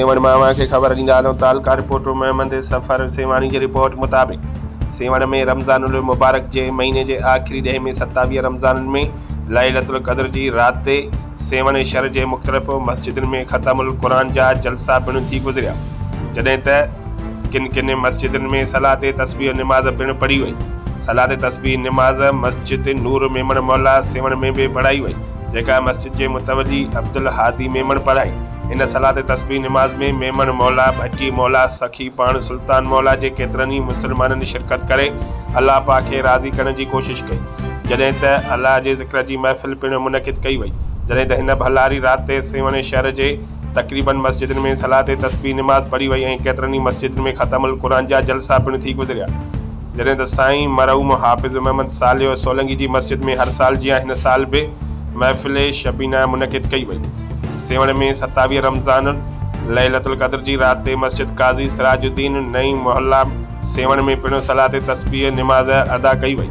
सेवण मां खे ख़बर ॾींदा आहियूं। तालका रिपोर्टर मोहम्मद सफ़र सेवानी की रिपोर्ट मुताबिक़ सेवण में रमज़ानुल मुबारक जे महीने के आख़िरी ॾह में 27 रमज़ान में लैलतुल क़द्र की रात ते सेवण शहर के मुख़्तलिफ़ मस्जिदुनि में ख़तमुल क़ुरान जा जलसा पिणु थी गुज़रिया, जॾहिं त किन किन मस्जिदुनि में सलात तस्बीह निमाज़ पिणु पढ़ी वई। सलात तस्बीह निमाज़ मस्जिद नूर मेमन मौला सेवण में भी पढ़ाई वई, जेका मस्जिद के मुतवली अब्दुल हादी मेमन पढ़ाई। इन सलात तस्बीह निमाज़ में मेमन मौला, भट्टी मौला, सखी पाण सुल्तान मौला के केतरनि मुसलमाननि ने शिरकत करे अल्लाह पाक खे राज़ी करण की कोशिश कई, जॾहिं त अल्लाह के ज़िक्र की महफ़िल पिणु मुनक़िद कई वई। जॾहिं त हिन भलारी रात ते सेवण शहर के तक़रीबन मस्जिदुनि में सलात तस्बीह निमाज़ पढ़ी वई ऐं केतरनि मस्जिदुनि में ख़तमुल क़ुरान जा जलसा पिणु थी गुज़रिया। जॾहिं त साईं मरहूम हाफ़िज़ मोहम्मद सालिह सोलंकी की मस्जिद में हर साल जियां हिन साल भी महफ़िल शबीना मुनक़िद कई वई। सेवण में 27 रमज़ान लैलतुल क़द्र की रात ते मस्जिद काज़ी सिराजुद्दीन नई मोहल्ला सेवण में पिणु सलात तस्बीह निमाज़ अदा कई वई।